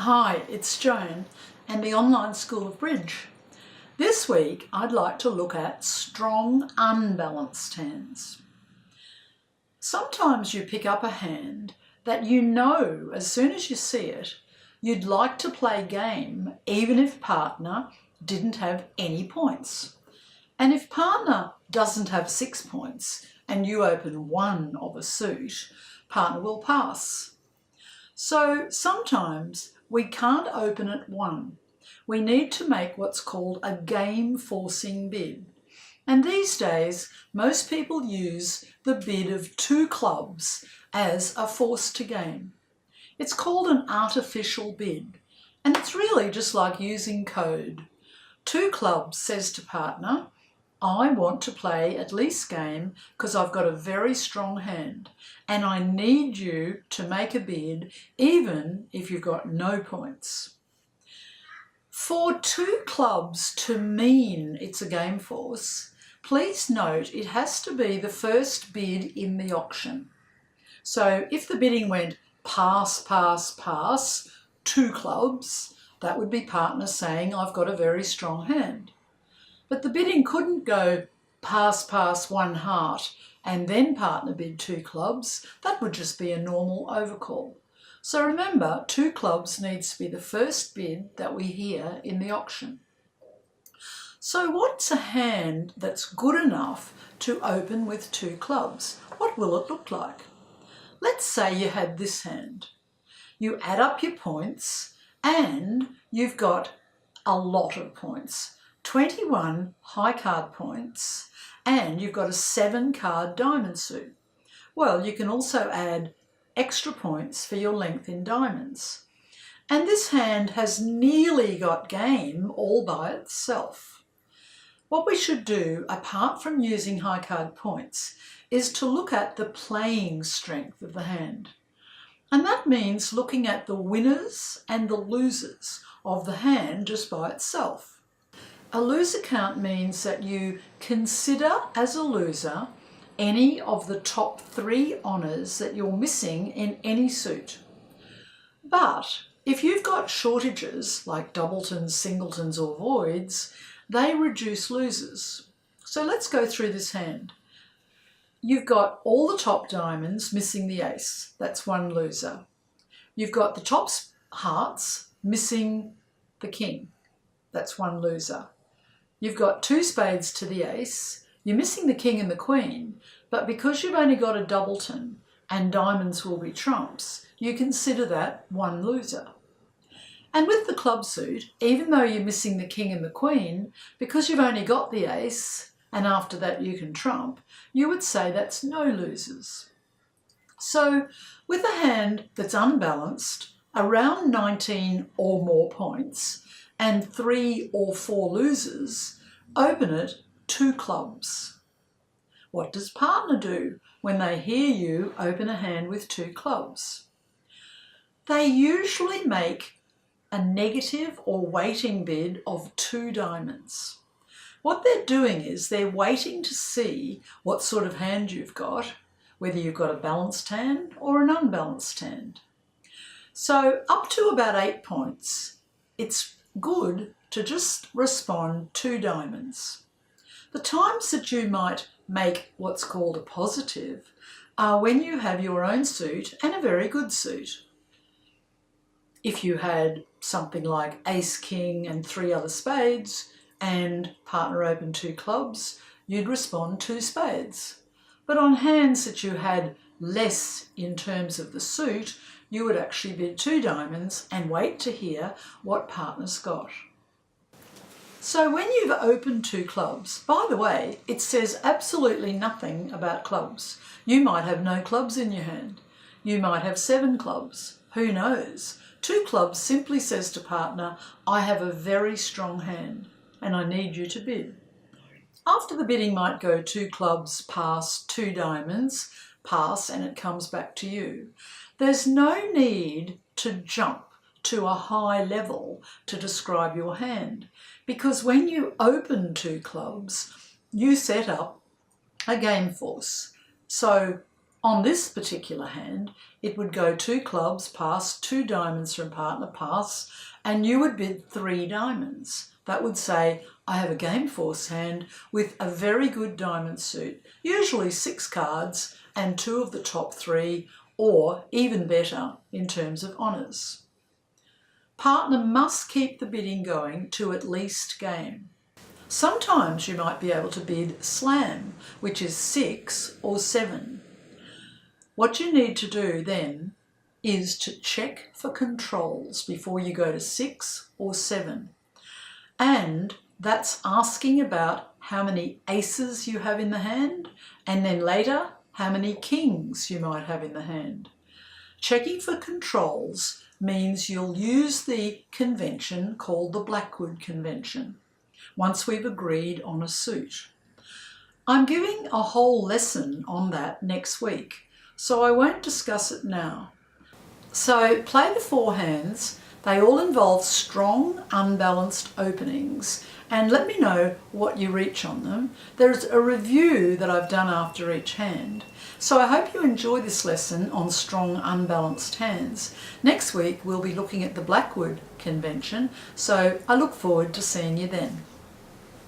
Hi, it's Joan and the Online School of Bridge. This week I'd like to look at strong unbalanced hands. Sometimes you pick up a hand that you know as soon as you see it you'd like to play game even if partner didn't have any points. And if partner doesn't have 6 points and you open one of a suit, partner will pass. So sometimes we can't open at one. We need to make what's called a game-forcing bid. And these days, most people use the bid of 2 clubs as a force to game. It's called an artificial bid, and it's really just like using code. 2 clubs says to partner, I want to play at least game because I've got a very strong hand and I need you to make a bid even if you've got no points. For 2 clubs to mean it's a game force, please note it has to be the first bid in the auction. So if the bidding went pass, pass, pass, 2 clubs, that would be partner saying I've got a very strong hand. But the bidding couldn't go pass, pass, 1 heart and then partner bid 2 clubs. That would just be a normal overcall. So remember, 2 clubs needs to be the first bid that we hear in the auction. So what's a hand that's good enough to open with 2 clubs? What will it look like? Let's say you had this hand. You add up your points and you've got a lot of points. 21 high card points and you've got a 7 card diamond suit. Well, you can also add extra points for your length in diamonds. And this hand has nearly got game all by itself. What we should do, apart from using high card points, is to look at the playing strength of the hand. And that means looking at the winners and the losers of the hand just by itself. A loser count means that you consider as a loser any of the top 3 honours that you're missing in any suit. But if you've got shortages like doubletons, singletons or voids, they reduce losers. So let's go through this hand. You've got all the top diamonds missing the ace, that's 1 loser. You've got the top hearts missing the king, that's 1 loser. You've got 2 spades to the ace, you're missing the king and the queen, but because you've only got a doubleton and diamonds will be trumps, you consider that 1 loser. And with the club suit, even though you're missing the king and the queen, because you've only got the ace, and after that you can trump, you would say that's no losers. So with a hand that's unbalanced, around 19 or more points, and 3 or 4 losers, open it 2 clubs. What does partner do when they hear you open a hand with 2 clubs? They usually make a negative or waiting bid of 2 diamonds. What they're doing is they're waiting to see what sort of hand you've got, whether you've got a balanced hand or an unbalanced hand. So up to about 8 points, it's good to just respond 2 diamonds. The times that you might make what's called a positive are when you have your own suit and a very good suit. If you had something like ace, king and 3 other spades and partner opened 2 clubs, you'd respond 2 spades. But on hands that you had less in terms of the suit, you would actually bid 2 diamonds and wait to hear what partner's got. So when you've opened 2 clubs, by the way, it says absolutely nothing about clubs. You might have no clubs in your hand. You might have 7 clubs. Who knows? 2 clubs simply says to partner, I have a very strong hand and I need you to bid. After the bidding might go 2 clubs, pass, 2 diamonds, pass, and it comes back to you. There's no need to jump to a high level to describe your hand, because when you open 2 clubs, you set up a game force. So On this particular hand, it would go 2 clubs, pass, 2 diamonds from partner, pass, and you would bid 3 diamonds. That would say, I have a game force hand with a very good diamond suit, usually 6 cards and 2 of the top 3, or even better in terms of honours. Partner must keep the bidding going to at least game. Sometimes you might be able to bid slam, which is 6 or 7. What you need to do then is to check for controls before you go to 6 or 7. And that's asking about how many aces you have in the hand, and then later how many kings you might have in the hand. Checking for controls means you'll use the convention called the Blackwood convention once we've agreed on a suit. I'm giving a whole lesson on that next week, so I won't discuss it now. So play the 4 hands. They all involve strong, unbalanced openings, and let me know what you reach on them. There's a review that I've done after each hand. So I hope you enjoy this lesson on strong, unbalanced hands. Next week we'll be looking at the Blackwood convention, so I look forward to seeing you then.